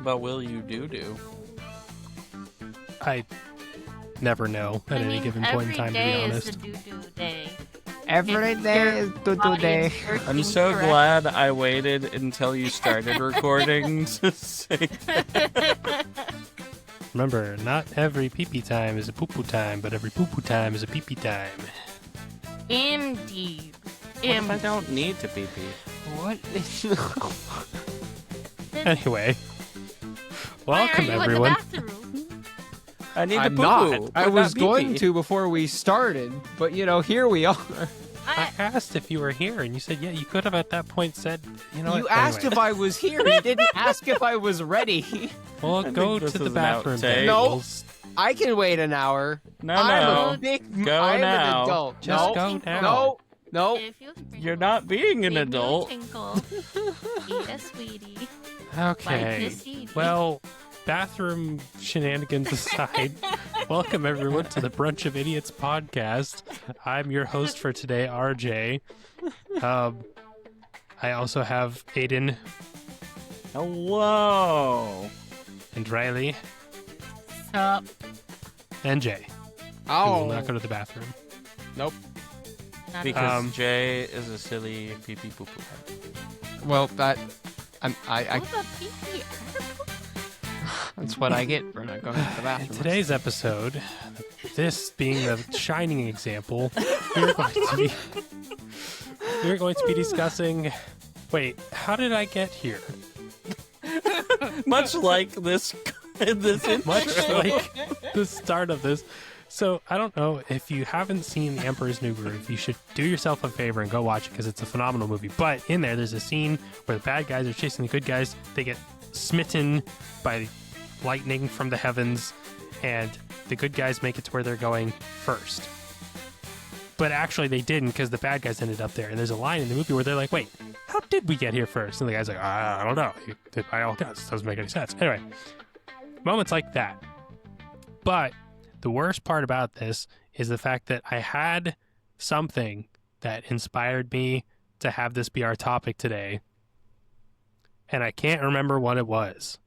But will you do? I never know at any given point in time, to be honest. Every day is the doo-doo day. Every day is doo-doo day. I'm so glad I waited until you started recording to say that. Remember, not every pee-pee time is a poo-poo time, but every poo-poo time is a pee-pee time. Indeed. What if I don't need to pee-pee? What? Anyway, Why welcome are you everyone. in the bathroom? I need I'm to not. poo-poo. I but was not going pee-pee. to before we started, but here we are. I asked if you were here, and you said, yeah, you could have at that point said, you know You what? asked Anyway. if I was here. You didn't ask if I was ready. Well, I go think this to the is an bathroom. outtake. then. No. We'll I can wait an hour. No, I'm no. a big. Go I'm now. an adult. Just no, go now. no. If you You're not being an if you adult. tinkle, eat a sweetie. Okay. Like the CD. Well, bathroom shenanigans aside, welcome everyone to the Brunch of Idiots podcast. I'm your host for today, RJ. I also have Aiden Hello. and Riley Sup? and Jay, who Oh, will not go to the bathroom. nope. Not Because Jay is a silly pee-pee poo-poo. Well, I. Move a pee-pee. That's what I get for not going to the In bathroom. today's episode, this being the shining example, we're going to be discussing. Wait, how did I get here? Much like this intro. Much like the start of this. So, I don't know, if you haven't seen The Emperor's New Groove, you should do yourself a favor and go watch it because it's a phenomenal movie. But in there's a scene where the bad guys are chasing the good guys. They get smitten by lightning from the heavens, and the good guys make it to where they're going first. But actually, they didn't because the bad guys ended up there. And there's a line in the movie where they're like, wait, how did we get here first? And the guy's like, I don't know. By all accounts, it doesn't make any sense. Anyway, moments like that. But the worst part about this is the fact that I had something that inspired me to have this be our topic today, and I can't remember what it was.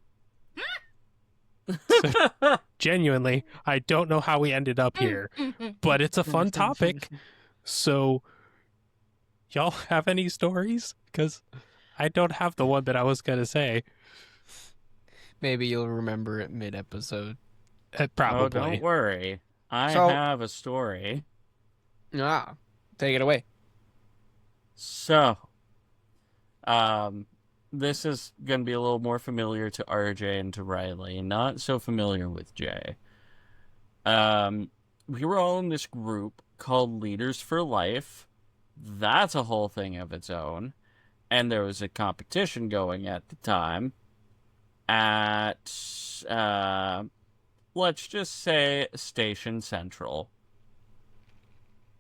So, genuinely, I don't know how we ended up here, but it's a fun topic. So, y'all have any stories? Because I don't have the one that I was going to say. Maybe you'll remember it mid-episode. Probably. Oh, don't worry. I So- have a story. Ah, take it away. So, this is going to be a little more familiar to RJ and to Riley, not so familiar with Jay. We were all in this group called Leaders for Life. That's a whole thing of its own. And there was a competition going at the time at, let's just say Station Central.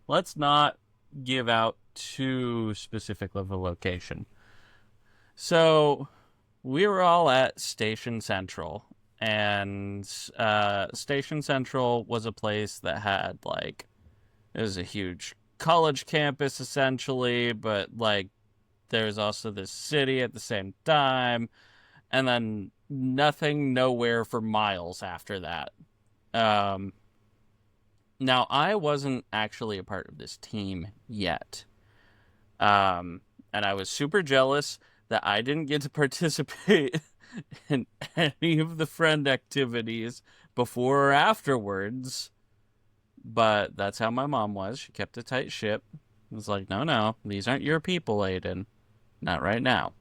Let's not give out too specific of a location. So we were all at Station Central, and Station Central was a place that had it was a huge college campus essentially, but there's also this city at the same time, and then nothing nowhere for miles after that. Now, I wasn't actually a part of this team yet. And I was super jealous that I didn't get to participate in any of the friend activities before or afterwards. But that's how my mom was. She kept a tight ship. It was like, no, these aren't your people, Aiden. Not right now.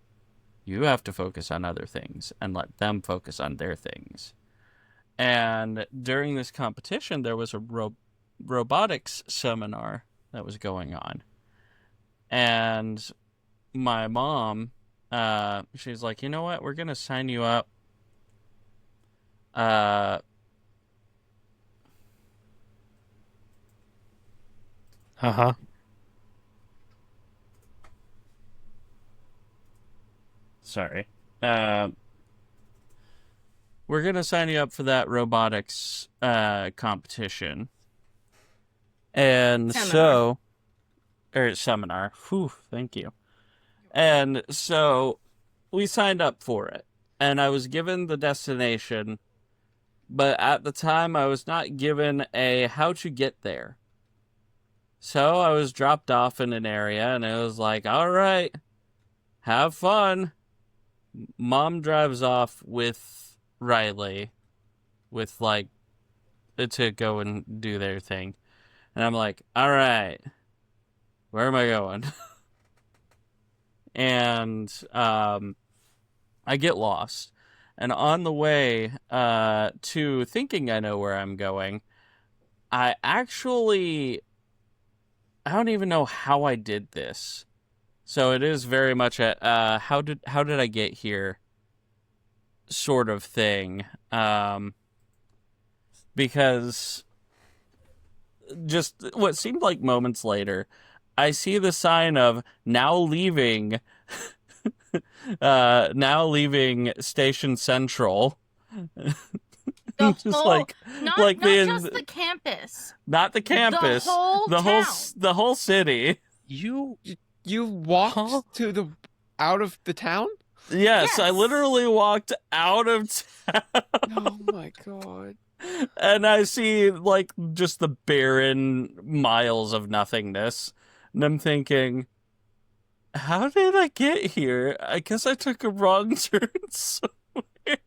You have to focus on other things and let them focus on their things. And during this competition, there was a robotics seminar that was going on. And my mom, she's like, you know what? We're going to sign you up. Uh-huh. Sorry. We're going to sign you up for that robotics competition. And Seminar. seminar. Whew, thank you. And so we signed up for it. and I was given the destination, but at the time I was not given a how to get there. So I was dropped off in an area, and it was like, all right, have fun. Mom drives off with Riley, with like to go and do their thing, and I'm like, all right, where am I going? And I get lost, and on the way to thinking I know where I'm going, I don't even know how I did this. So it is very much a how did I get here sort of thing. Because just what seemed like moments later, I see the sign of now leaving Station Central. The Just whole, like not the just the campus. not the campus, The whole town. the whole city. You You walked Huh? to the out of the town? Yes, I Yes. literally walked out of town. Oh my god. And I see like just the barren miles of nothingness. And I'm thinking, how did I get here? I guess I took a wrong turn somewhere.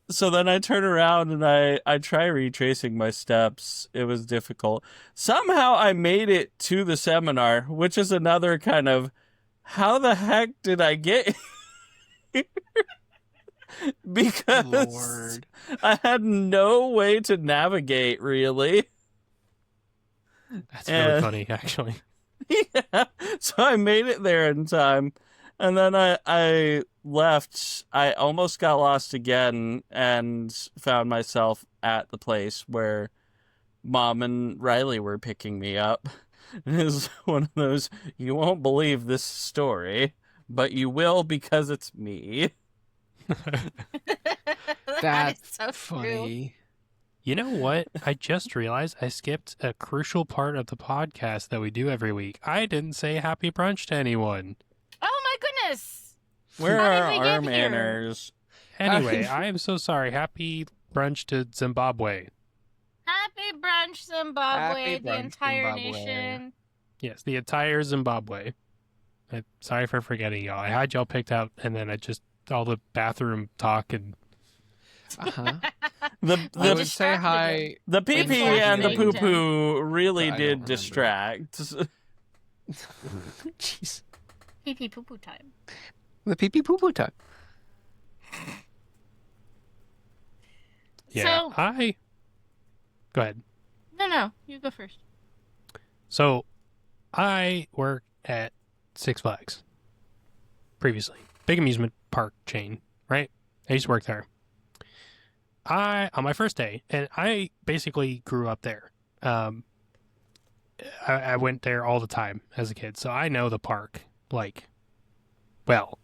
So then I turn around and I try retracing my steps. It was difficult. Somehow I made it to the seminar, which is another kind of how the heck did I get here? Because Lord. I had no way to navigate, really. That's really And- funny, actually. Yeah. So I made it there in time. And then I left. I almost got lost again and found myself at the place where Mom and Riley were picking me up. It is one of those, you won't believe this story, but you will because it's me. That That's is so true. funny. You know what? I just realized I skipped a crucial part of the podcast that we do every week. I didn't say happy brunch to anyone. Oh my goodness. Where How did are we our get here? manners? Anyway, I am so sorry. Happy brunch to Zimbabwe. Happy brunch, Zimbabwe, Happy the brunch, entire Zimbabwe. nation. Yes, the entire Zimbabwe. I'm sorry for forgetting y'all. I had y'all picked out, and then I just all the bathroom talk and Uh-huh. The We I would the say distracted hi. the pee pee Distracted and the him. poo poo really I don't did remember. distract. Jeez. Pee pee poo poo time. The pee pee poo poo time. yeah. So- Go ahead. No, you go first. So, I work at Six Flags previously. Big amusement park chain, right? I used to work there. On my first day, and I basically grew up there. I went there all the time as a kid, so I know the park, like, well.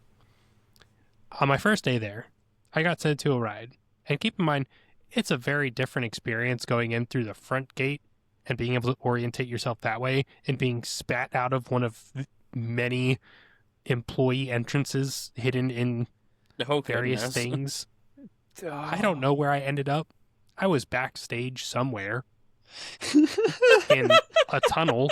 On my first day there, I got sent to a ride. And keep in mind, it's a very different experience going in through the front gate and being able to orientate yourself that way and being spat out of one of many employee entrances hidden in Oh, various goodness. things. I don't know where I ended up. I was backstage somewhere in a tunnel,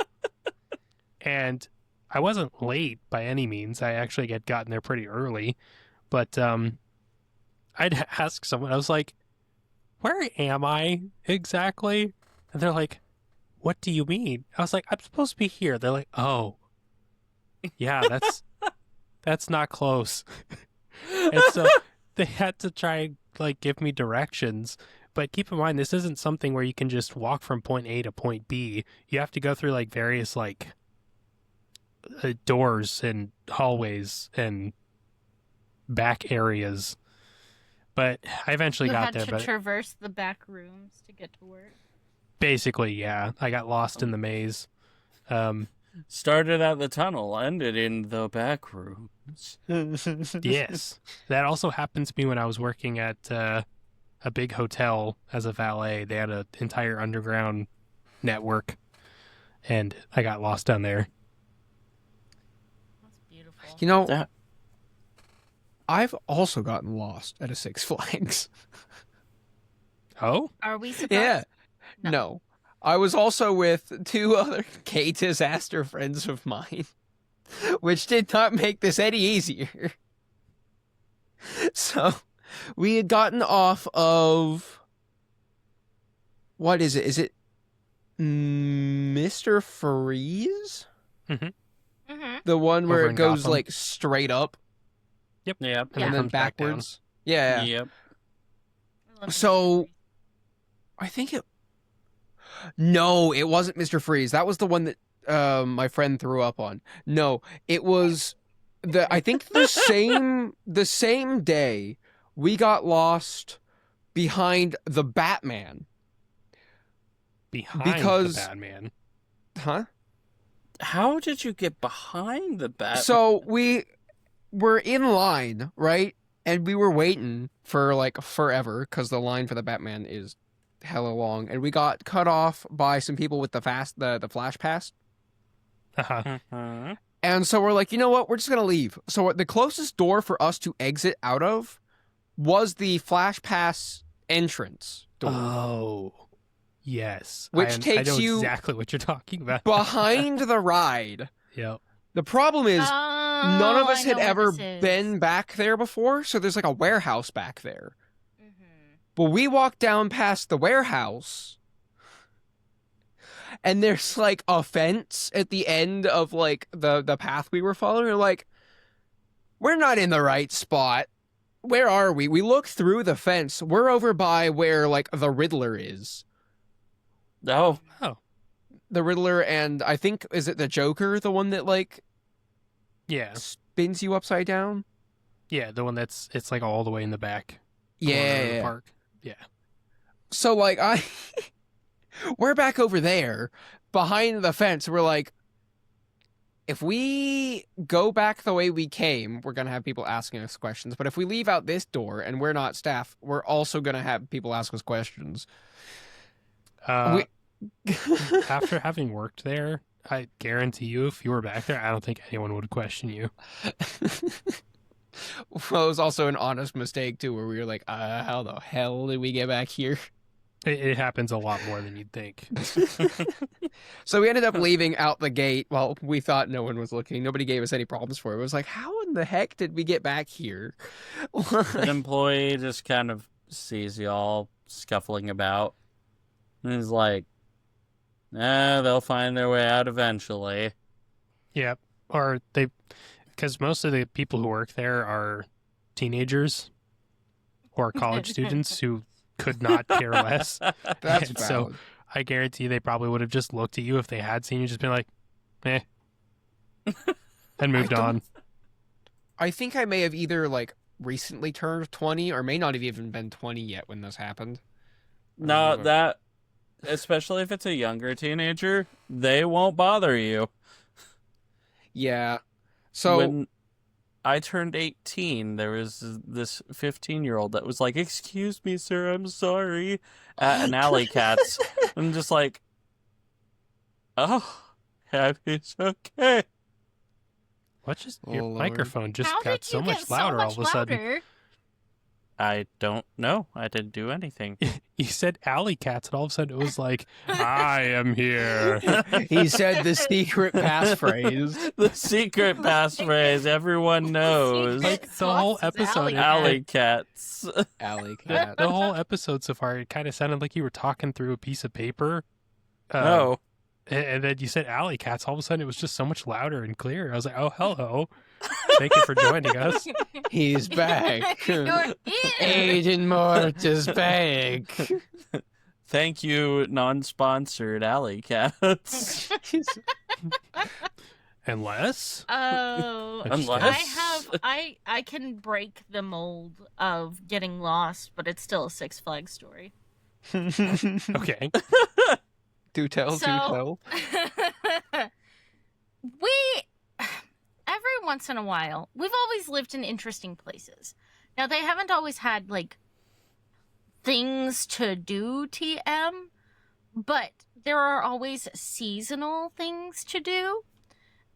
and I wasn't late by any means. I actually had gotten there pretty early, but I'd ask someone, I was like, where am I exactly? And they're like, what do you mean? I was like, I'm supposed to be here. They're like, oh, yeah, that's not close. And so they had to try and like give me directions. But keep in mind, this isn't something where you can just walk from point A to point B. You have to go through like various like doors and hallways and back areas. But I eventually You got had there. to But traverse the back rooms to get to work. basically, yeah, I got lost in the maze. Started at the tunnel, ended in the back rooms. Yes, that also happened to me when I was working at a big hotel as a valet. They had an entire underground network, and I got lost down there. That's beautiful. You know, That I've also gotten lost at a Six Flags. Oh, Are we surprised? Yeah. No. No. I was also with two other gay disaster friends of mine, which did not make this any easier. So, we had gotten off of... What is it? Is it Mr. Freeze? Mm-hmm. The one where Over it in goes, Gotham? like, straight up Yep. and Yeah. and then comes back down. backwards? Yeah. Yep. So- I think it... No, it wasn't Mr. Freeze. That was the one that my friend threw up on. No, it was I think the same day we got lost behind the Batman. Behind Because- the Batman. Huh? How did you get behind the bat? So we were in line, right? And we were waiting for like forever because the line for the Batman is hella long, and we got cut off by some people with the flash pass. Uh-huh. Mhm. And so we're like, you know what? We're just going to leave. So the closest door for us to exit out of was the Flash Pass entrance door. Oh, yes. Which I takes know you- exactly what you're talking about. Behind the ride. Yep. The problem is none of us had ever been. been back there before, so there's like a warehouse back there. Mm-hmm. But we walked down past the warehouse, and there's like a fence at the end of like the path we were following. We're like, we're not in the right spot. Where are we? We look through the fence. We're over by where like the Riddler is. Oh, The Riddler, and I think, is it the Joker, the one that like Yeah. spins you upside down? Yeah, the one it's like all the way in the back corner of the Yeah. park. Yeah. So like we're back over there behind the fence. We're like, if we go back the way we came, we're going to have people asking us questions. But if we leave out this door and we're not staff, we're also going to have people ask us questions. After having worked there, I guarantee you, if you were back there, I don't think anyone would question you. Well, it was also an honest mistake too, where we were like, how the hell did we get back here? It happens a lot more than you'd think. So we ended up leaving out the gate. Well, we thought no one was looking. Nobody gave us any problems for it. It was like, how in the heck did we get back here? an employee just kind of sees y'all scuffling about, and is like, they'll find their way out eventually. Yeah, or because most of the people who work there are teenagers or college students who could not care less. That's And so valid. I guarantee they probably would have just looked at you if they had seen you, just been like, eh, and moved on. I think I may have either like recently turned 20 or may not have even been 20 yet when this happened. No, that, especially if it's a younger teenager, they won't bother you. Yeah. So When I turned 18, there was this 15-year-old that was like, "Excuse me, sir, I'm sorry," at an Alley Cats. I'm just like, oh, it's okay. What just Oh, your Lord. microphone just How got did so you much get louder so all much of a sudden? louder? I don't know. I didn't do anything. You said alley cats, and all of a sudden it was like, I am here. he said the secret passphrase. The secret passphrase everyone knows. Like, the whole Sauce is episode, Alley Cats. Alley The, cat. the whole episode so far, it kind of sounded like you were talking through a piece of paper. No. And then you said alley cats. All of a sudden, it was just so much louder and clearer. I was like, oh, hello. Thank you for joining us. He's back. You're in. Agent Mort is back. Thank you, non-sponsored Alley Cats. Unless, Oh, Unless- I can break the mold of getting lost, but it's still a Six Flags story. okay. Do tell, So- do tell. We every once in a while, we've always lived in interesting places. Now they haven't always had like things to do TM, but there are always seasonal things to do.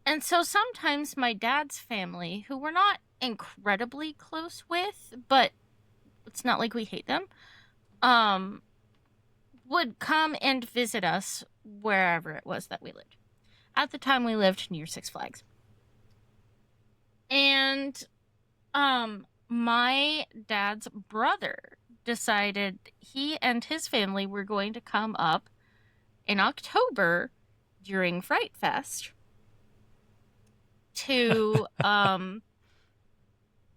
And so sometimes my dad's family, who were not incredibly close with, but it's not like we hate them, um, would come and visit us wherever it was that we lived. At the time, we lived near Six Flags. And my dad's brother decided he and his family were going to come up in October during Fright Fest to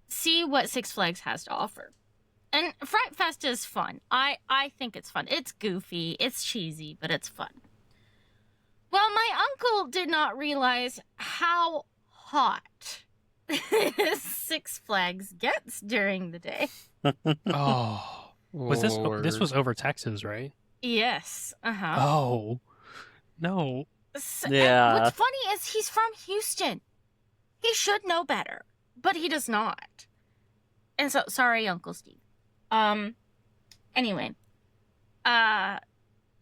see what Six Flags has to offer. And Fright Fest is fun. I think it's fun. It's goofy, it's cheesy, but it's fun. Well, my uncle did not realize how hot Six Flags gets during the day. Oh, Was this Lord. was over Texas, right? Yes. Uh-huh. Oh. No. So, Yeah. and what's funny is he's from Houston. He should know better, but he does not. And so, sorry, Uncle Steve. Anyway.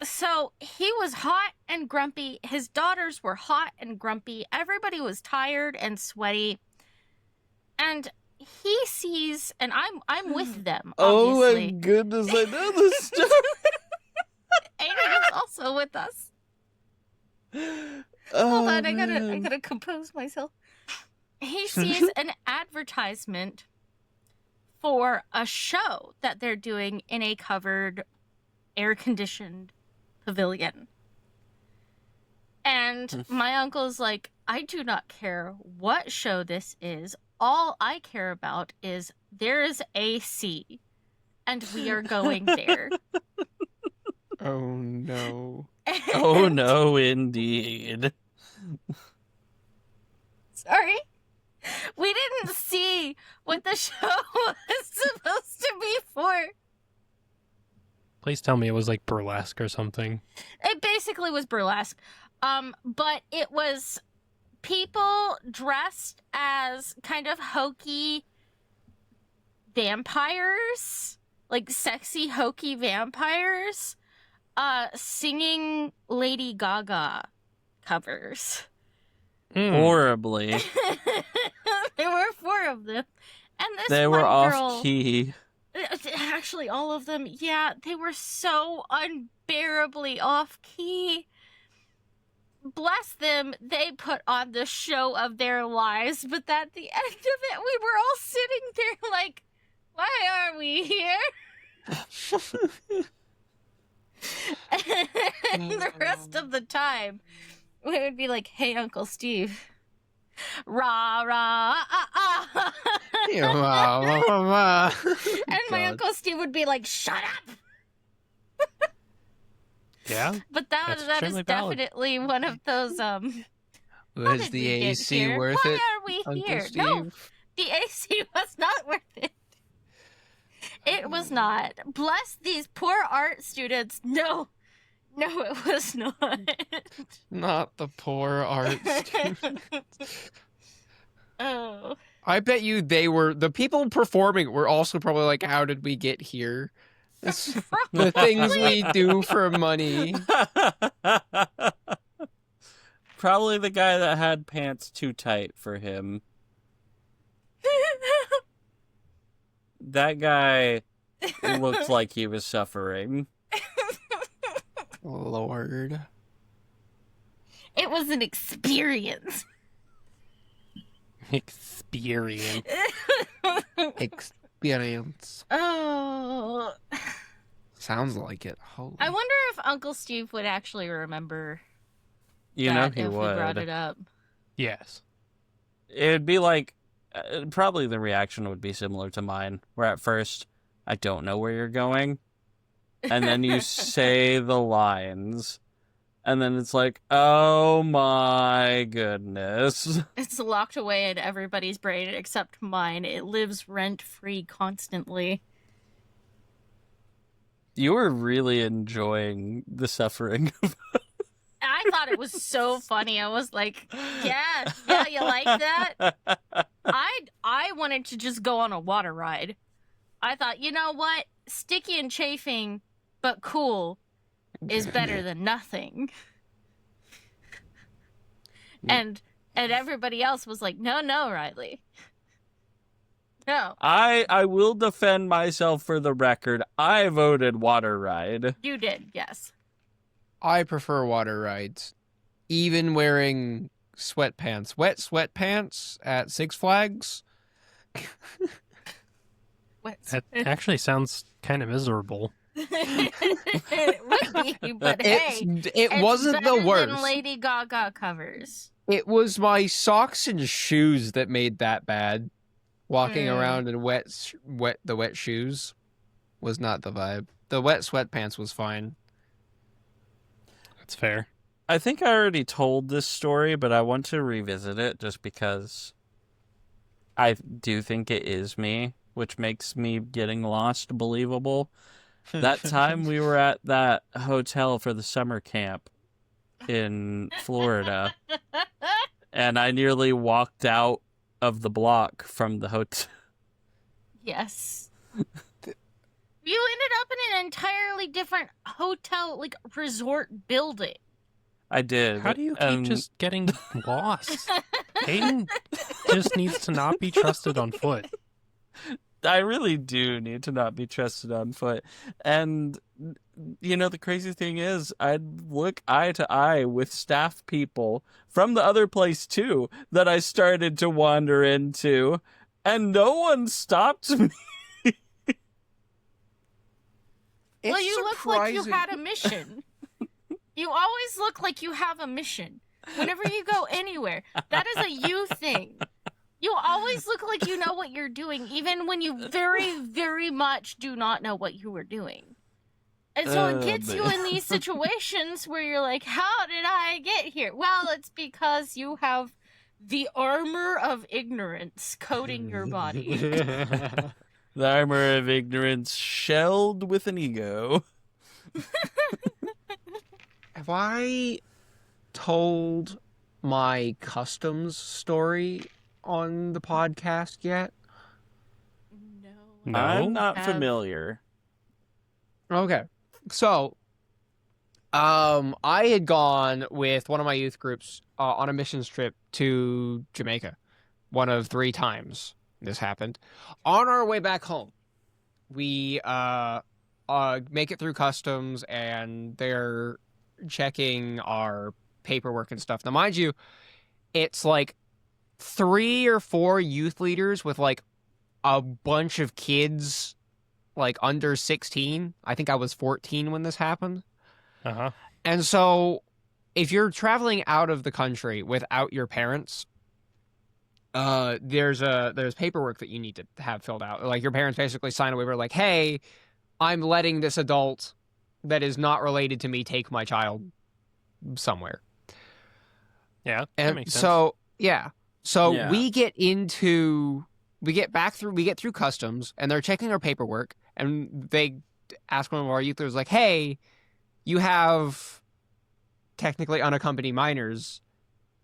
So he was hot and grumpy. His daughters were hot and grumpy. Everybody was tired and sweaty. And he sees, and I'm with them, obviously. goodness, I know this story. Aiden is also with us. Hold on, I gotta compose myself. He sees an advertisement for a show that they're doing in a covered, air-conditioned pavilion. And my uncle's like, I do not care what show this is. All I care about is there is AC, and we are going there. Oh no. Oh no, indeed. Sorry. We didn't see what the show was supposed to be for. Please tell me it was like burlesque or something. It basically was burlesque. But it was people dressed as kind of hokey vampires, like sexy hokey vampires, singing Lady Gaga covers. Horribly. There were 4 of them. And this They one were off girl, key. actually all of them, yeah, they were so unbearably off key. Bless them, they put on the show of their lives, but at the end of it, we were all sitting there like, why are we here? And the rest of the time, we would be like, hey, Uncle Steve. Rah, rah, ah, ah. And my God. Uncle Steve would be like, shut up. Yeah? But That's that is extremely valid. definitely one of those, how Was did the we get AC here? worth Why it? are we Uncle here? Steve? No, the AC was not worth it. It was not. Bless these poor art students. No, it was not. Not the poor art students. Oh. I bet you the people performing were also probably like, how did we get here? The things we do for money. Probably the guy that had pants too tight for him. That guy looked like he was suffering. Lord. It was an experience. Experience. Experience. Oh. Sounds like it. Holy. I wonder if Uncle Steve would actually remember You know that he if we brought would. it up. Yes. It'd be like, probably the reaction would be similar to mine, where at first, I don't know where you're going, and then you say the lines, and then it's like, oh my goodness. It's locked away in everybody's brain except mine. It lives rent-free constantly. You were really enjoying the suffering. I thought it was so funny. I was like, yeah, you like that? I wanted to just go on a water ride. I thought, you know what? Sticky and chafing, but cool, is better than nothing. And everybody else was like, no, Riley. No, I will defend myself for the record. I voted water ride. you did. Yes. I prefer water rides, even wearing sweatpants. Wet sweatpants at Six Flags. What? That actually sounds kind of miserable. It would be, but hey, It it's wasn't the better than worst. Lady Gaga covers. It was my socks and shoes that made that bad. Walking around in wet shoes was not the vibe. The wet sweatpants was fine. That's fair. I think I already told this story, but I want to revisit it just because I do think it is me, which makes me getting lost believable. That time we were at that hotel for the summer camp in Florida, and I nearly walked out of the block from the hotel. Yes. You ended up in an entirely different hotel, like resort building. I did. How do you keep just getting lost? Hayden just needs to not be trusted on foot. I really do need to not be trusted on foot. And, you know, the crazy thing is, I'd look eye to eye with staff people from the other place, too, that I started to wander into, and no one stopped me. Well, you look like you had a mission. You always look like you have a mission. Whenever you go anywhere, that is a you thing. You always look like you know what you're doing, even when you very, very much do not know what you were doing. And so it gets you in these situations where you're like, how did I get here? Well, it's because you have the armor of ignorance coating your body. The armor of ignorance shelled with an ego. Have I told my customs story on the podcast yet? No. I'm not familiar. Okay. So, I had gone with one of my youth groups on a missions trip to Jamaica. One of 3 times this happened. On our way back home, we make it through customs, and they're checking our paperwork and stuff. Now, mind you, it's like 3 or 4 youth leaders with like a bunch of kids like under 16. I think I was 14 when this happened. Uh-huh. And so if you're traveling out of the country without your parents, there's paperwork that you need to have filled out. Like your parents basically sign a waiver like, hey, I'm letting this adult that is not related to me take my child somewhere. Yeah, that And makes sense. so, yeah. So Yeah. we get through customs, and they're checking our paperwork, and they ask one of our youth leaders like, hey, you have technically unaccompanied minors.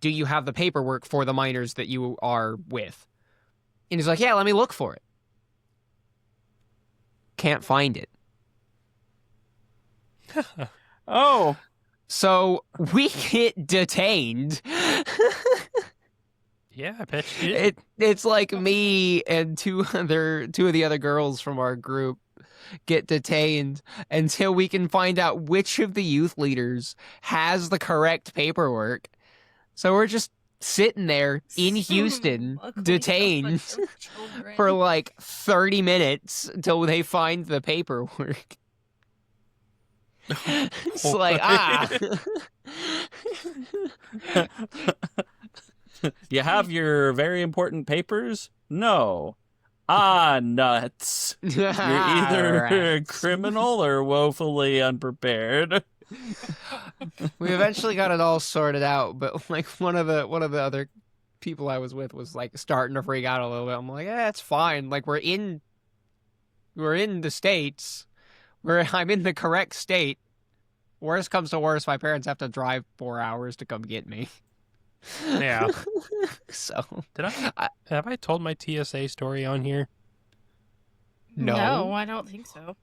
Do you have the paperwork for the minors that you are with? And he's like, yeah, let me look for it. Can't find it. Oh, So we get detained. Yeah, I bet you did. It's like me and two of the other girls from our group get detained until we can find out which of the youth leaders has the correct paperwork. So we're just sitting there in Houston, Look like a detained bunch of children. for like 30 minutes until they find the paperwork. It's like, you have your very important papers? No. Ah, nuts. You're either a criminal or woefully unprepared. We eventually got it all sorted out, but like one of the other people I was with was like starting to freak out a little bit. I'm like, it's fine. Like we're in the States. I'm in the correct state. Worst comes to worst, my parents have to drive 4 hours to come get me. Yeah. So Have I told my TSA story on here? No. I don't think so.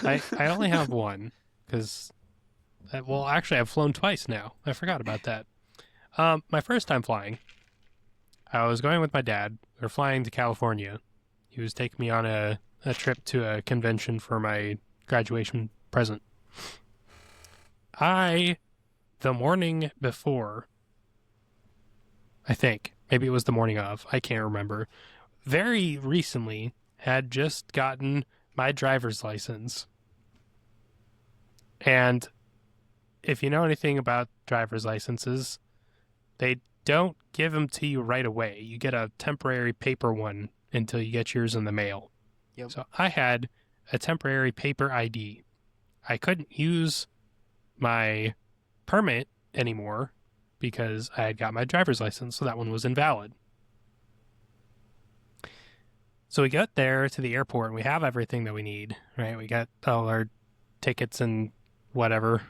I only have one because, well, actually, I've flown twice now. I forgot about that. My first time flying, I was going with my dad. We were flying to California, He was taking me on a trip to a convention for my graduation present. The morning before, I think, maybe it was the morning of, I can't remember, very recently had just gotten my driver's license. And if you know anything about driver's licenses, they don't give them to you right away. You get a temporary paper one until you get yours in the mail. Yep. So I had a temporary paper ID. I couldn't use my permit anymore because I had got my driver's license, so that one was invalid. So we got there to the airport and we have everything that we need, right? We got all our tickets and whatever.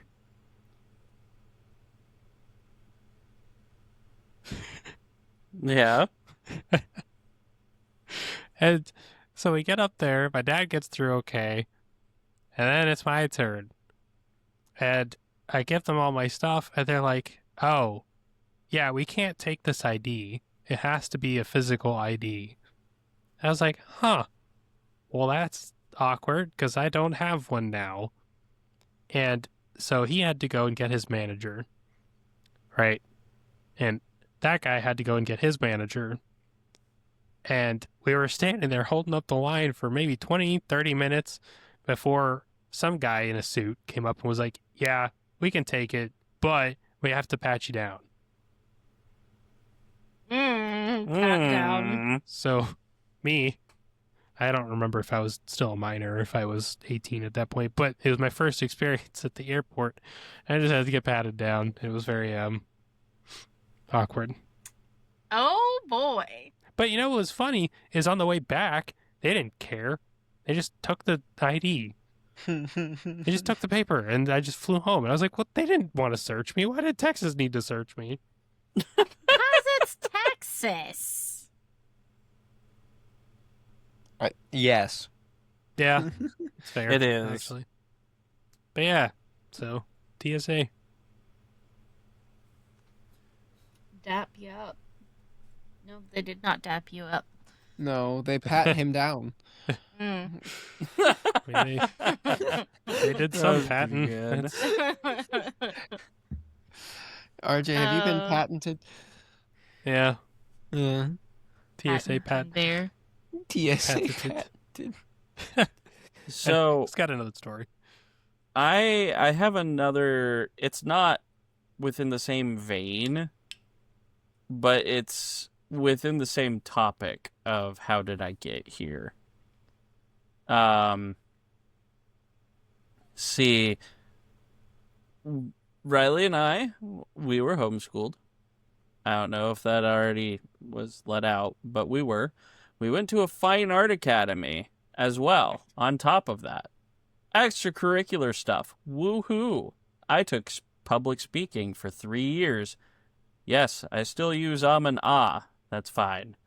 Yeah. And so we get up there, my dad gets through okay, and then it's my turn. And I give them all my stuff, and they're like, oh, yeah, we can't take this ID. It has to be a physical ID. I was like, huh, well, that's awkward, because I don't have one now. And so he had to go and get his manager, right? And that guy had to go and get his manager. And we were standing there holding up the line for maybe 20, 30 minutes before some guy in a suit came up and was like, yeah, we can take it, but we have to pat you down. Pat down. So I don't remember if I was still a minor or if I was 18 at that point, but it was my first experience at the airport. I just had to get patted down. It was very awkward. Oh boy. But you know what was funny is on the way back, they didn't care. They just took the ID. They just took the paper, and I just flew home. And I was like, well, they didn't want to search me. Why did Texas need to search me? Because it's Texas. Yes. Yeah, it's fair. It is. Actually. But yeah, so TSA. Dap you up. No, they did not dap you up. No, they pat him down. Mm. I mean, they did some That's patent. good. RJ, have you been Oh. patented? Yeah, Yeah. TSA patent. There. TSA Patented. patented. So It's got another story. I have another. It's not within the same vein, but it's within the same topic of how did I get here. See, Riley and I, we were homeschooled. I don't know if that already was let out, but we were. We went to a fine art academy as well, on top of that. Extracurricular stuff. Woohoo! I took public speaking for 3 years. Yes, I still use and ah. That's fine.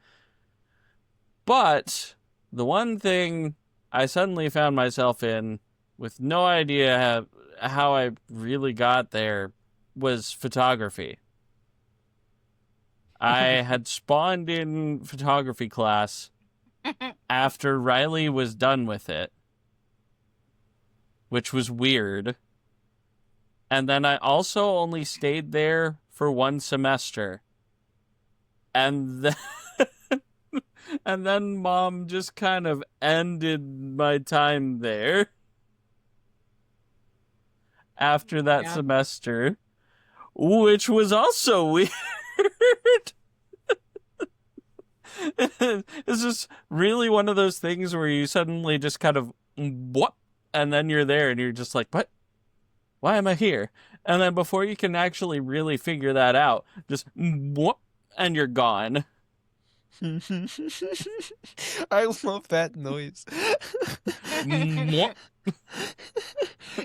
But the one thing I suddenly found myself in, with no idea how I really got there, was photography. I had spawned in photography class after Riley was done with it, which was weird. And then I also only stayed there for 1 semester. And then, and then Mom just kind of ended my time there after that Yeah. semester, which was also weird. It's just really one of those things where you suddenly just kind of, what? And then you're there and you're just like, what? Why am I here? And then before you can actually really figure that out, just, what? And you're gone. I love that noise.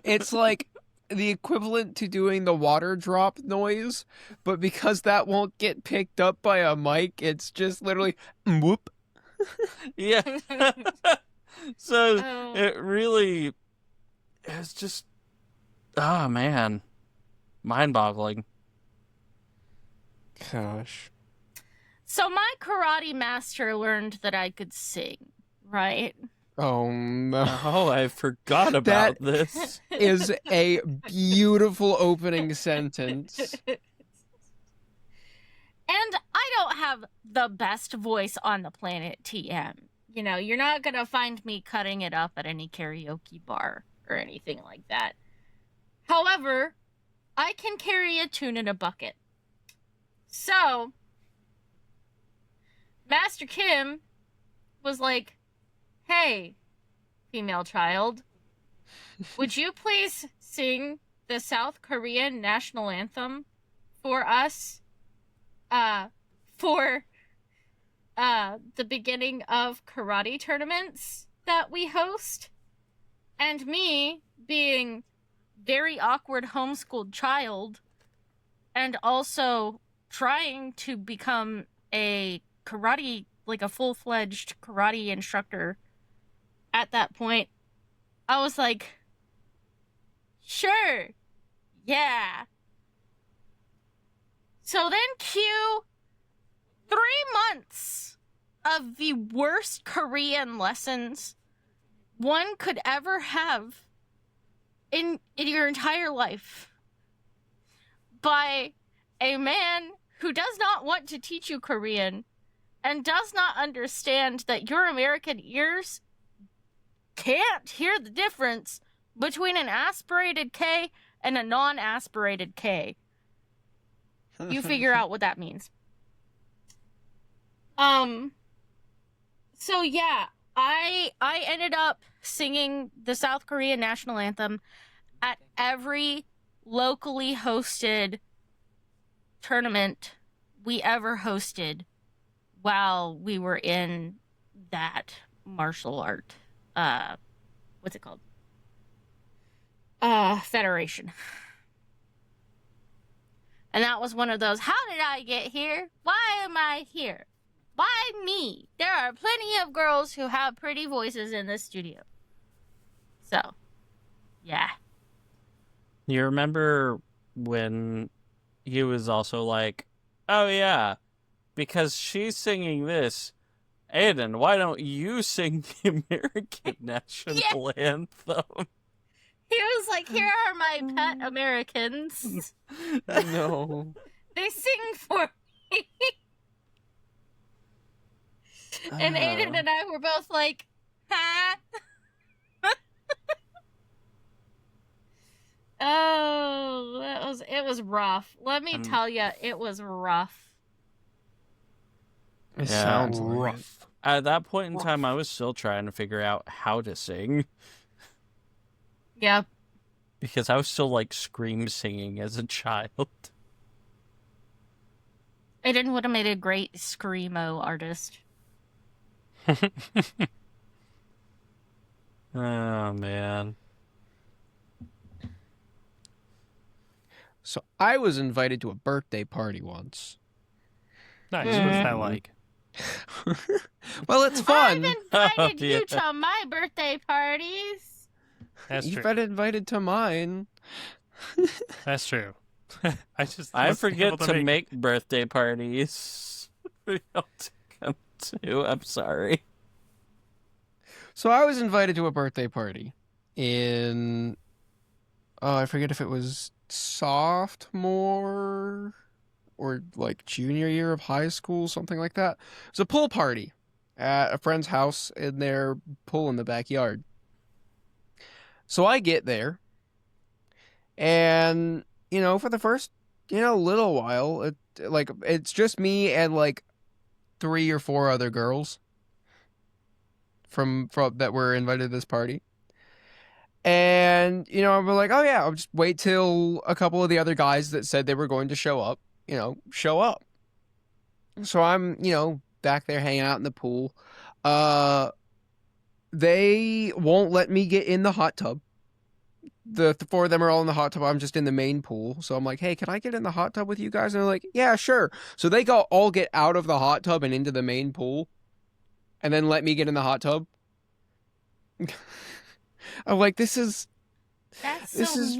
It's like the equivalent to doing the water drop noise, but because that won't get picked up by a mic, it's just literally whoop. Yeah. So Oh. it really is just, oh man, mind-boggling. Gosh. So my karate master learned that I could sing. Right. Oh no. Oh, I forgot about this. Is a beautiful opening sentence. And I don't have the best voice on the planet, TM. You know, you're not going to find me cutting it up at any karaoke bar or anything like that. However, I can carry a tune in a bucket. So, Master Kim was like, hey, female child, would you please sing the South Korean national anthem for us? For the beginning of karate tournaments that we host. And me, being very awkward homeschooled child, and also trying to become a karate, like a full-fledged karate instructor at that point, I was like, sure, yeah. So then cue 3 months of the worst Korean lessons one could ever have in your entire life by a man who does not want to teach you Korean and does not understand that your American ears can't hear the difference between an aspirated K and a non-aspirated K. You figure out what that means. So yeah, I ended up singing the South Korean national anthem at every locally hosted tournament we ever hosted while we were in that martial art, what's it called? Federation. And that was one of those, how did I get here? Why am I here? Why me? There are plenty of girls who have pretty voices in this studio. So, yeah. You remember when he was also like, oh yeah, because she's singing this, Aiden, why don't you sing the American national anthem? He was like, here are my pet Americans. No. They sing for me. And Aiden and I were both like, huh? Oh, it was rough. Let me tell you, it was rough. It Yeah. sounds rough. At that point in time, I was still trying to figure out how to sing Yep. because I was still like scream singing as a child. Aiden would have made a great screamo artist. Oh man. So I was invited to a birthday party once. Nice. What's that like? Well, it's I've fun. invited yeah. you to my birthday parties. That's You've true. been invited to mine. That's true. I I wasn't forget able to make birthday parties for y'all to come to. I'm sorry. So I was invited to a birthday party in, oh, I forget if it was sophomore or like junior year of high school, something like that. It was a pool party at a friend's house in their pool in the backyard. So I get there, and for the first little while, it's just me and like 3 or 4 other girls from that were invited to this party. And I'm like, oh yeah, I'll just wait till a couple of the other guys that said they were going to show up, show up. So I'm, back there hanging out in the pool. They won't let me get in the hot tub. The 4 of them are all in the hot tub. I'm just in the main pool. So I'm like, hey, can I get in the hot tub with you guys? And they're like, yeah, sure. So they all get out of the hot tub and into the main pool and then let me get in the hot tub. I'm like, this is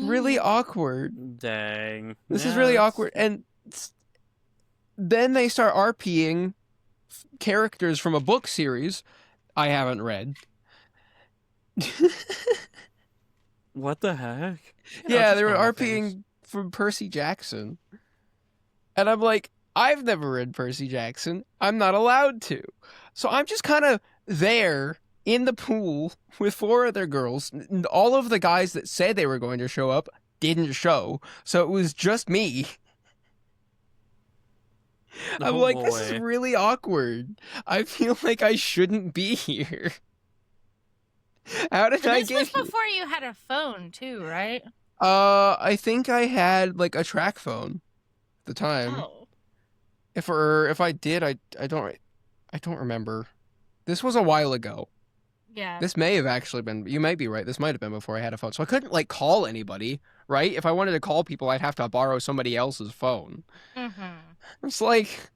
really awkward. Dang. This is Yeah, really that's- awkward. And then they start RPing characters from a book series I haven't read. What the heck? Yeah, just they were normal things. RPing from Percy Jackson. And I'm like, I've never read Percy Jackson. I'm not allowed to. So I'm just kind of there in the pool with 4 other girls. All of the guys that said they were going to show up didn't show. So it was just me. I'm Oh, like, this is boy. really awkward. I feel like I shouldn't be here. How did I This get was here? before you had a phone, too, right? I think I had like a track phone at the time. Oh. If I did, I don't remember. This was a while ago. Yeah. This may have actually been. You may be right. This might have been before I had a phone, so I couldn't like call anybody. Right? If I wanted to call people, I'd have to borrow somebody else's phone. Mm-hmm. It's like,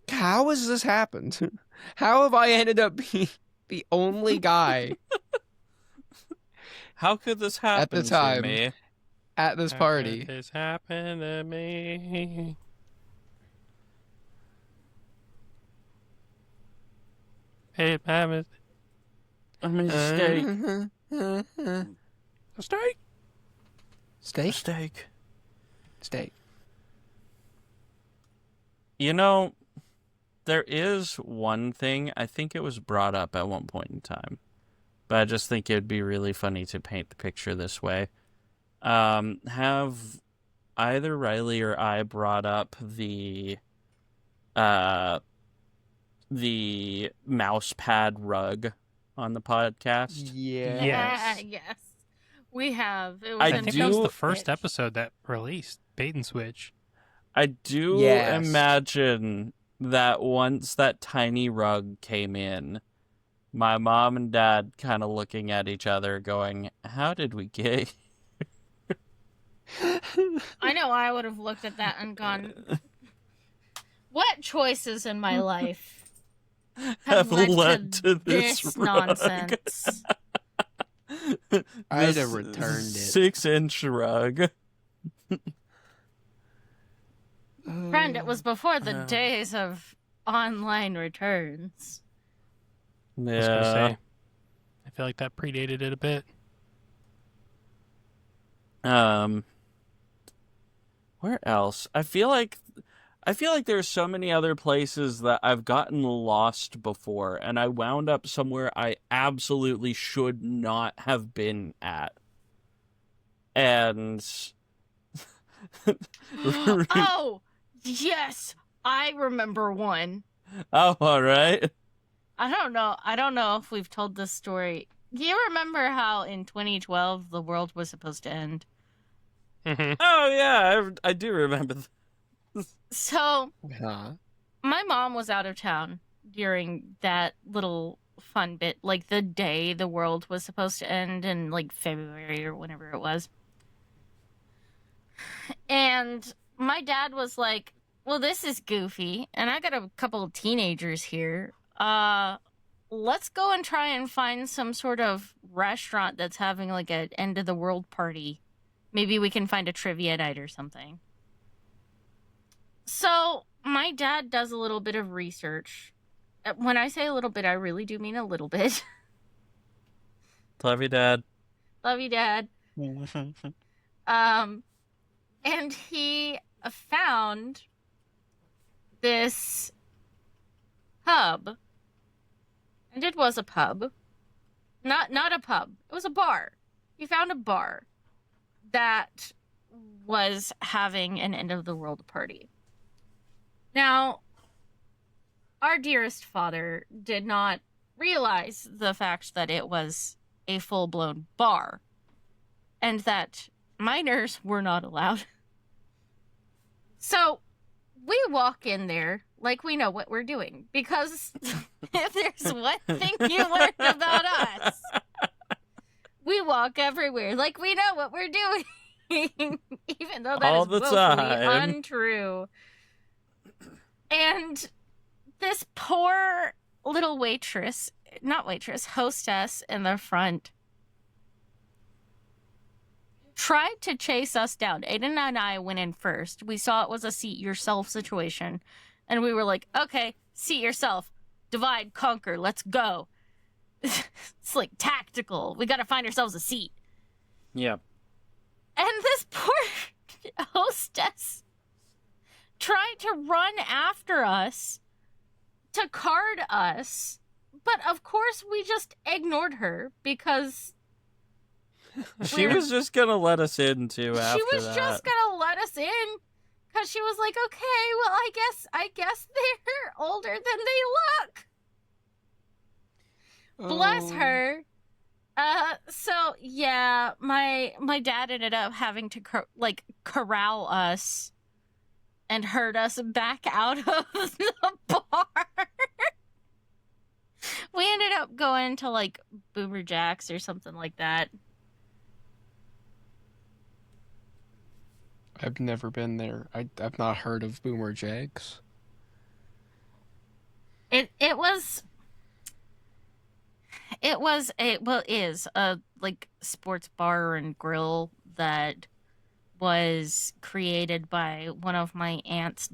how has this happened? How have I ended up being the only guy How could this happen the time. to me? at this How party? could this happened to me? Hey, Mama. I mean, steak. Steak. Steak? Steak. Steak. You know, there is one thing, I think it was brought up at one point in time, but I just think it'd be really funny to paint the picture this way. Have either Riley or I brought up the mouse pad rug on the podcast? Yeah. Yes. Yes. We have. It was I I in think that was do- the first pitch. episode that released Bait and Switch. I do Yes. imagine that once that tiny rug came in, my mom and dad kind of looking at each other going, how did we get I know I would have looked at that and gone, what choices in my life have led to this rug? nonsense? I'd This have returned it. 6-inch rug. Friend, it was before the Uh. days of online returns. I was gonna Yeah. say. I feel like that predated it a bit. Where else? I feel like there's so many other places that I've gotten lost before, and I wound up somewhere I absolutely should not have been at. And Oh, yes, I remember one. oh, all right. I don't know if we've told this story. Do you remember how in 2012 the world was supposed to end? Mhm. Oh yeah, I do remember. So, Huh? my mom was out of town during that little fun bit, like the day the world was supposed to end in like February or whenever it was. And my dad was like, well, this is goofy, and I got a couple of teenagers here. Let's go and try and find some sort of restaurant that's having like an end of the world party. Maybe we can find a trivia night or something. So my dad does a little bit of research. When I say a little bit, I really do mean a little bit. Love you, Dad. Love you, Dad. And he found this pub. And it was a pub. Not a pub. It was a bar. He found a bar that was having an end of the world party. Now, our dearest father did not realize the fact that it was a full-blown bar and that minors were not allowed. So we walk in there like we know what we're doing, because if there's one thing you learned about us, we walk everywhere like we know what we're doing. Even though that All is the woefully time. untrue. And this poor little hostess in the front tried to chase us down. Aiden and I went in first. We saw it was a seat yourself situation. And we were like, okay, seat yourself. divide, conquer, let's go. It's like tactical. We gotta find ourselves a seat. Yep. And this poor hostess tried to run after us to card us, but of course we just ignored her because She was just gonna let us in too after she was that. just gonna let us in because she was like, okay, well, I guess they're older than they look. Bless Oh. her. So yeah, my dad ended up having to corral us and herd us back out of the bar. We ended up going to like Boomer Jack's or something like that. I've never been there. I've not heard of Boomer Jags. It is a like sports bar and grill that was created by one of my aunt's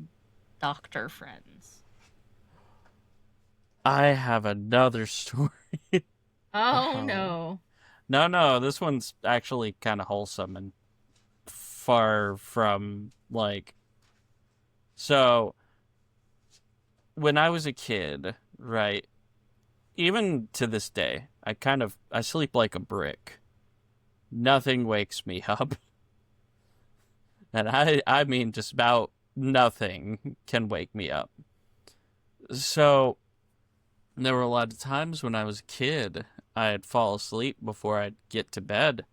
doctor friends. I have another story. Oh no. No, this one's actually kind of wholesome and far from like. So, when I was a kid, right, even to this day, I sleep like a brick. Nothing wakes me up. And I mean just about nothing can wake me up. So, there were a lot of times when I was a kid, I'd fall asleep before I'd get to bed.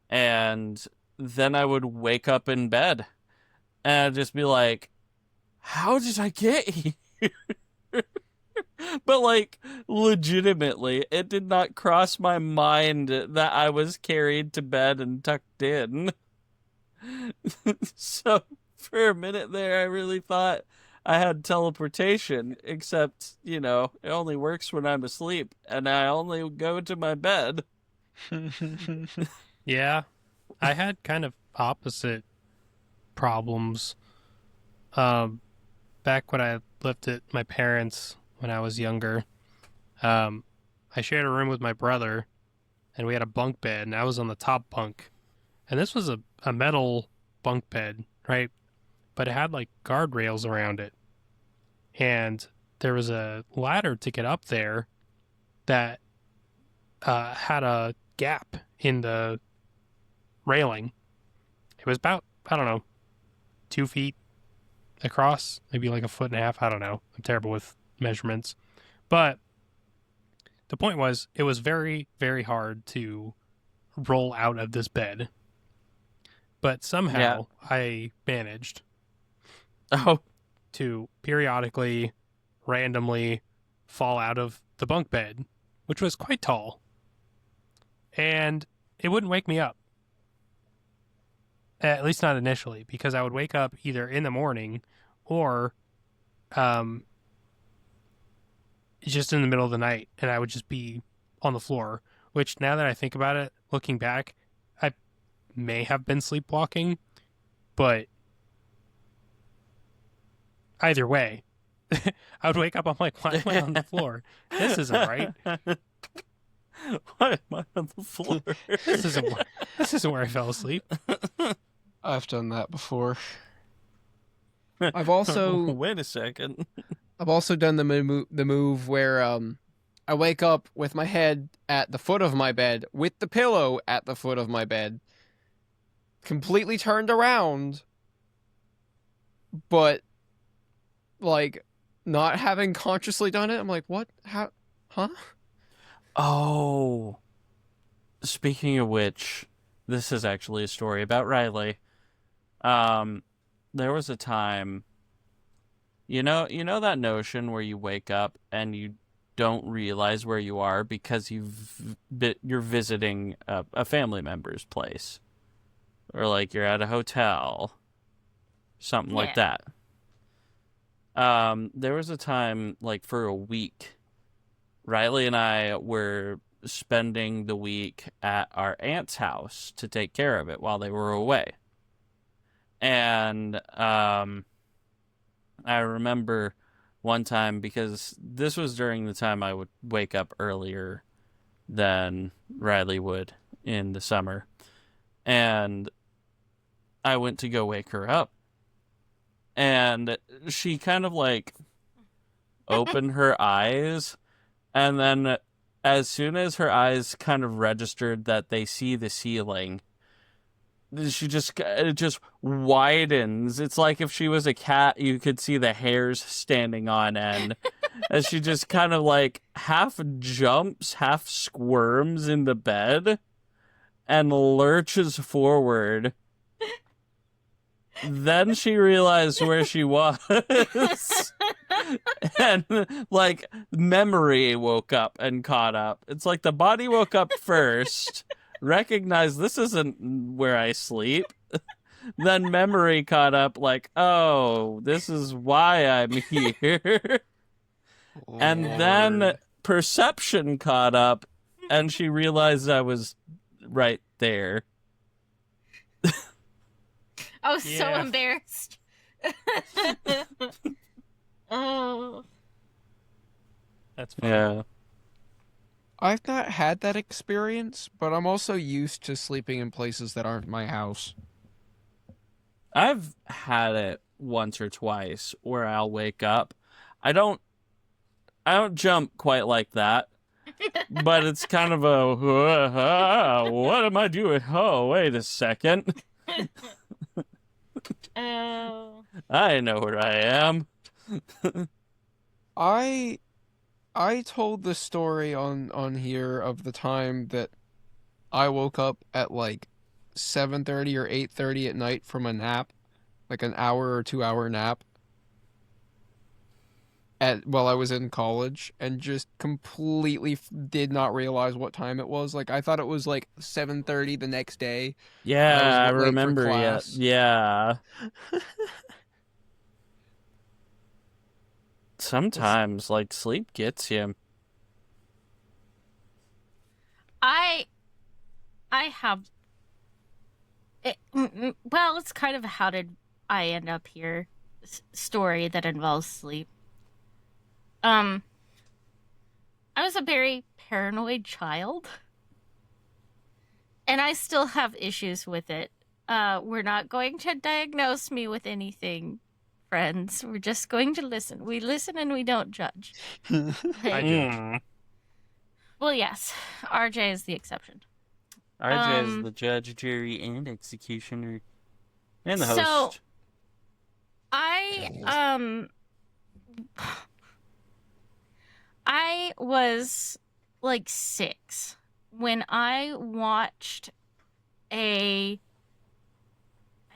And then I would wake up in bed. And I'd just be like, how did I get here? But, like, legitimately, it did not cross my mind that I was carried to bed and tucked in. So, for a minute there, I really thought I had teleportation, except, it only works when I'm asleep, and I only go to my bed. Yeah, I had kind of opposite problems. Back when I lived at my parents' when I was younger, I shared a room with my brother, and we had a bunk bed, and I was on the top bunk. And this was a metal bunk bed, right? But it had like guardrails around it. And there was a ladder to get up there that had a gap in the railing. It was about, I don't know, 2 feet across, maybe like a foot and a half. I don't know. I'm terrible with measurements. But the point was, it was very, very hard to roll out of this bed. But somehow I managed Oh, to periodically, randomly fall out of the bunk bed, which was quite tall. And it wouldn't wake me up. At least not initially, because I would wake up either in the morning or just in the middle of the night, and I would just be on the floor, which now that I think about it, looking back, I may have been sleepwalking, but either way, I would wake up, I'm like, why am I on the floor? This isn't right. why am I on the floor? This isn't where I fell asleep. I've done that before. I've also Wait a second. I've also done the move where I wake up with my head at the foot of my bed with the pillow at the foot of my bed, completely turned around, but like not having consciously done it. I'm like, what? How? Huh? Oh, speaking of which, this is actually a story about Riley. There was a time, you know that notion where you wake up and you don't realize where you are because you're visiting a family member's place, or like you're at a hotel, something like that. There was a time, like for a week, Riley and I were spending the week at our aunt's house to take care of it while they were away. And I remember one time because this was during the time I would wake up earlier than Riley would in the summer. And I went to go wake her up. And she kind of like opened her eyes. And then as soon as her eyes kind of registered that they see the ceiling, it just widens. It's like if she was a cat, you could see the hairs standing on end. As she just kind of like half jumps, half squirms in the bed and lurches forward. Then she realized where she was. And like memory woke up and caught up. It's like the body woke up first, recognized this isn't where I sleep. Then memory caught up like, oh, this is why I'm here. And then perception caught up and she realized I was right there. I was so Yeah. embarrassed. Oh. That's fine. Yeah. I've not had that experience, but I'm also used to sleeping in places that aren't my house. I've had it once or twice where I'll wake up. I don't jump quite like that. But it's kind of a what am I doing? Oh, wait a second. Oh. I know where I am. I told the story on here of the time that I woke up at like 7:30 or 8:30 at night from a nap, like an hour or 2 hour nap while I was in college, and just completely did not realize what time it was. Like I thought it was like 7:30 the next day. Yeah, I late for remember. Yeah, class. yeah. Sometimes, like, sleep gets you. I have well, it's kind of a how did I end up here story that involves sleep. I was a very paranoid child, and I still have issues with it. We're not going to diagnose me with anything, friends. We're just going to listen. We listen and we don't judge. I Like, judge. well, yes, RJ is the exception. RJ is the judge, jury, and executioner. And the host. So, I was like 6 when I watched I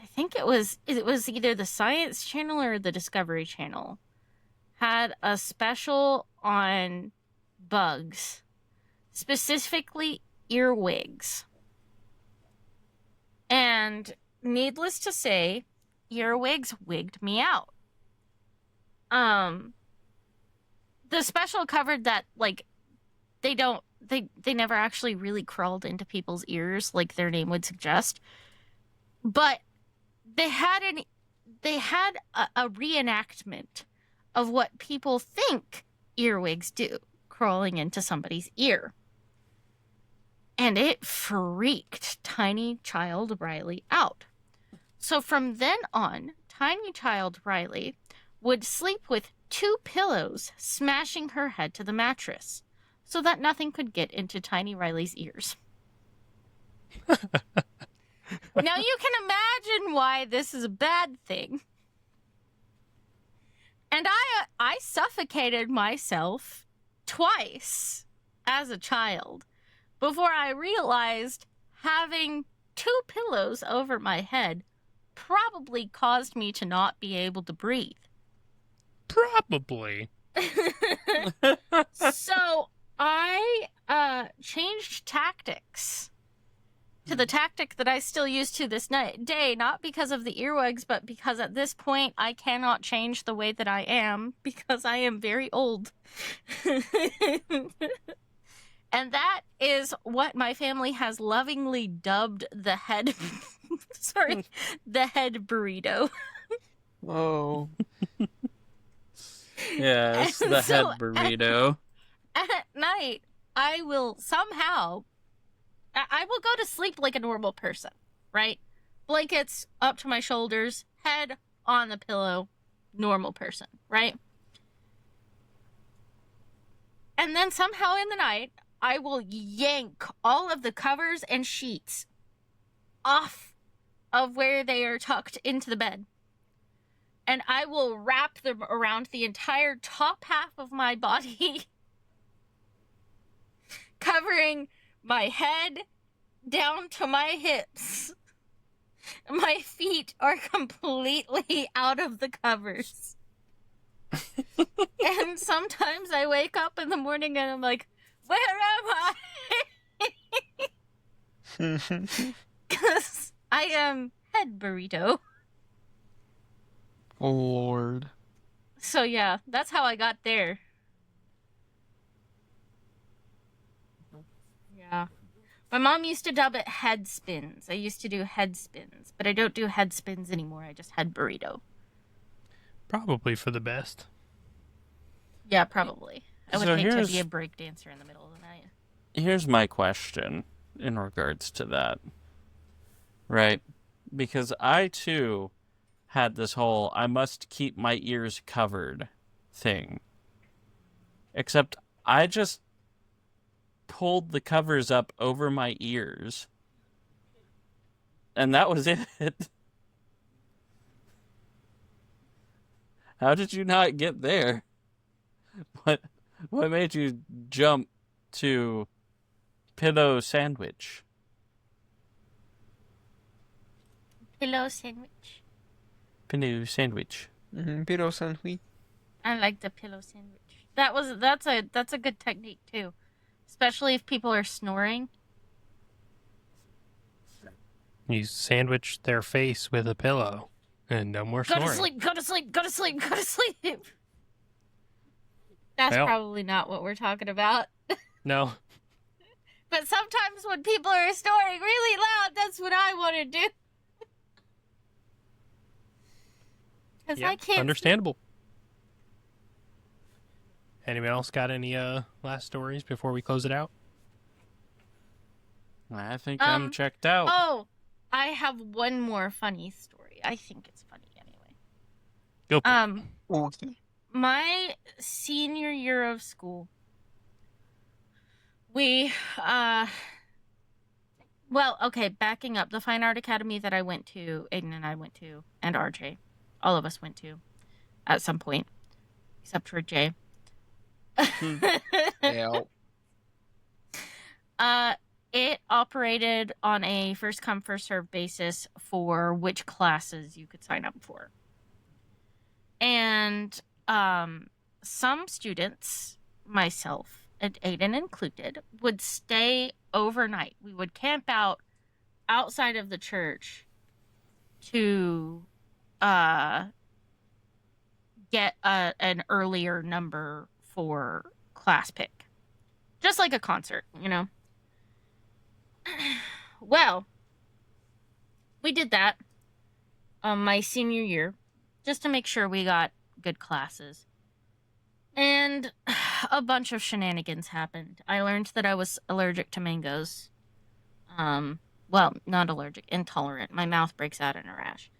think it was either the Science Channel or the Discovery Channel had a special on bugs, specifically earwigs. And needless to say, earwigs wigged me out. The special covered that like they never actually really crawled into people's ears like their name would suggest. But they had a reenactment of what people think earwigs do, crawling into somebody's ear. And it freaked tiny child Riley out. So from then on, tiny child Riley would sleep with 2 pillows smashing her head to the mattress so that nothing could get into tiny Riley's ears. Now you can imagine why this is a bad thing. And I suffocated myself twice as a child before I realized having 2 pillows over my head probably caused me to not be able to breathe. Probably. So I changed tactics to the tactic that I still use to this day, not because of the earwigs, but because at this point I cannot change the way that I am because I am very old. And that is what my family has lovingly dubbed the head the head burrito. Oh. Yes, And the head so burrito. at night, I will somehow, I will go to sleep like a normal person, right? Blankets up to my shoulders, head on the pillow, normal person, right? And then somehow in the night, I will yank all of the covers and sheets off of where they are tucked into the bed. And I will wrap them around the entire top half of my body, covering my head down to my hips. My feet are completely out of the covers. And sometimes I wake up in the morning and I'm like, where am I? Because I am head burrito. Oh, Lord. So yeah, that's how I got there. Yeah. My mom used to dub it head spins. I used to do head spins, but I don't do head spins anymore. I just head burrito. Probably for the best. Yeah, probably. I would So hate to here's- be a break dancer in the middle of the night. Here's my question in regards to that. Right? Because I too had this whole I must keep my ears covered thing. Except I just pulled the covers up over my ears. And that was it. How did you not get there? What made you jump to pillow sandwich? Pillow sandwich. Pillow sandwich. Pero sandwich. I like the pillow sandwich. That's a good technique too, especially if people are snoring. You sandwich their face with a pillow, and no more Go snoring. to sleep. Go to sleep. Go to sleep. Go to sleep. That's Well. probably not what we're talking about. No, But sometimes when people are snoring really loud, that's what I want to do. Because I can't. understandable. Anyone else got any last stories before we close it out? I think I'm checked out. Oh, I have one more funny story. I think it's funny anyway. Go. For it. Okay. My senior year of school, we well, okay, backing up, the Fine Art Academy that I went to, Aiden and I went to, and RJ, all of us went to at some point, except for Jay. Yeah. It operated on a first come first served basis for which classes you could sign up for. And some students, myself and Aiden included, would stay overnight. We would camp out outside of the church to get an earlier number for class pick. Just like a concert, you know? Well, we did that my senior year just to make sure we got good classes. And a bunch of shenanigans happened. I learned that I was allergic to mangoes. Well, not allergic, intolerant. My mouth breaks out in a rash.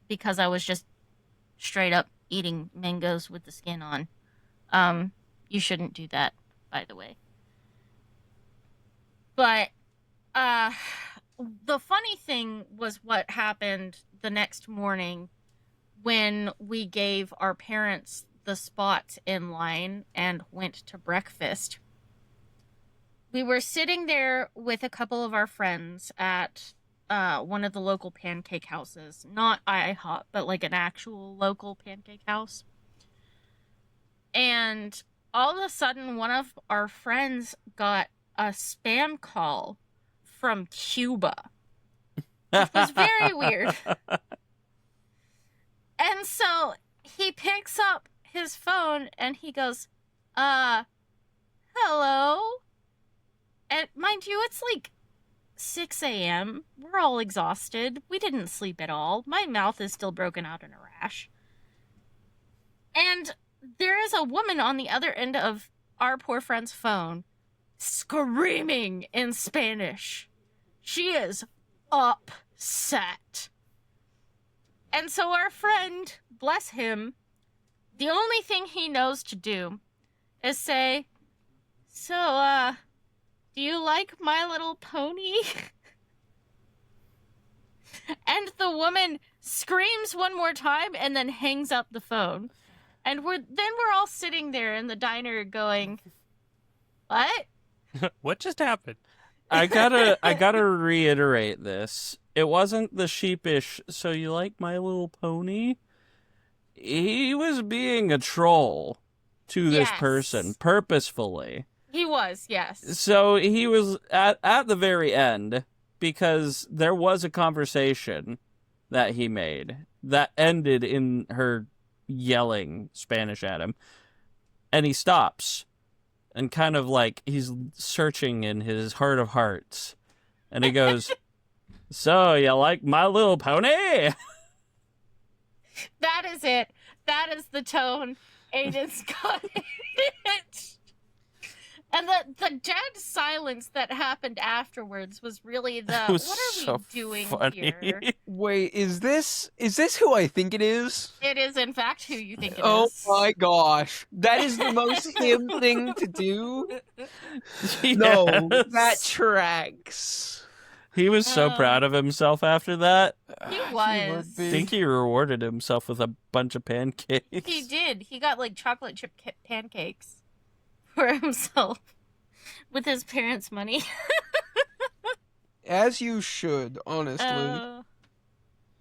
Because I was just straight up eating mangoes with the skin on. You shouldn't do that, by the way. But the funny thing was what happened the next morning when we gave our parents the spot in line and went to breakfast. We were sitting there with a couple of our friends at one of the local pancake houses. Not IHOP, but like an actual local pancake house. And all of a sudden, one of our friends got a spam call from Cuba, which was very weird. And so he picks up his phone and he goes, hello? And mind you, it's like 6 a.m. We're all exhausted. We didn't sleep at all. My mouth is still broken out in a rash. And there is a woman on the other end of our poor friend's phone screaming in Spanish. She is upset. And so our friend, bless him, the only thing he knows to do is say, "So, do you like My Little Pony?" And the woman screams one more time and then hangs up the phone. And we're all sitting there in the diner going, "What?" What just happened? I gotta reiterate this. It wasn't the sheepish, "So you like My Little Pony?" He was being a troll to this Yes. person purposefully. He was, yes. So he was at the very end, because there was a conversation that he made that ended in her yelling Spanish at him. And he stops and kind of like he's searching in his heart of hearts. And he goes, "So you like My Little Pony?" That is it. That is the tone Aiden's got it. And the dead silence that happened afterwards was really the, It was what are so we doing funny. here? Wait, is this who I think it is? It is, in fact, who you think it is. Oh my gosh. That is the most him thing to do? No, Yes. that tracks. He was so proud of himself after that. He would was. be. I think he rewarded himself with a bunch of pancakes. He did. He got like chocolate chip pancakes for himself with his parents' money. As you should, honestly. It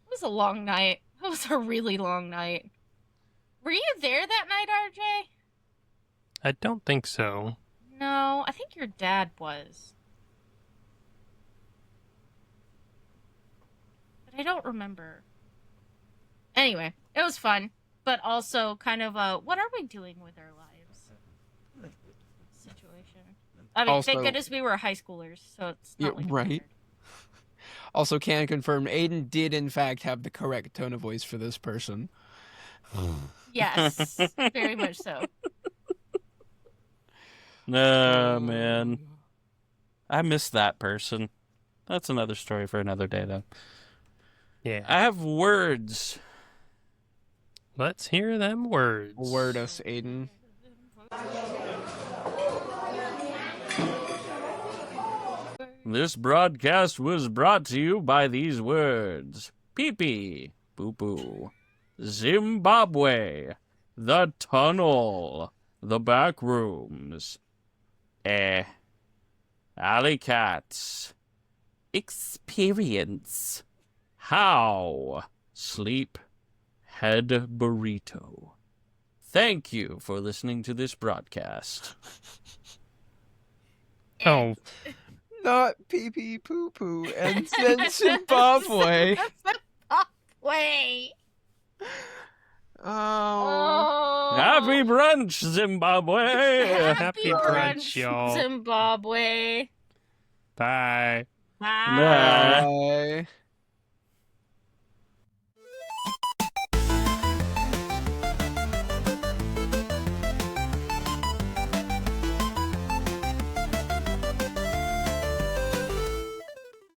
was a long night. It was a really long night. Were you there that night, RJ? I don't think so. No, I think your dad was. But I don't remember. Anyway, it was fun, but also kind of a what are we doing with our lives situation. I mean, thank Also- goodness we were high schoolers, so it's not Yeah, like right. weird. Also can confirm Aiden did in fact have the correct tone of voice for this person. Yes, very much so. No, man. I miss that person. That's another story for another day, though. Yeah. I have words. Let's hear them words. Word us, Aiden. This broadcast was brought to you by these words: pee-pee, poo-poo, Zimbabwe, the tunnel, the back rooms, alley cats, experience, how, sleep, head burrito. Thank you for listening to this broadcast. Oh, Not pee pee poo poo and then Zimbabwe. Wait. Oh. Oh. Happy brunch, Zimbabwe! Happy brunch, y'all. Zimbabwe. bye. Bye. Bye. Bye.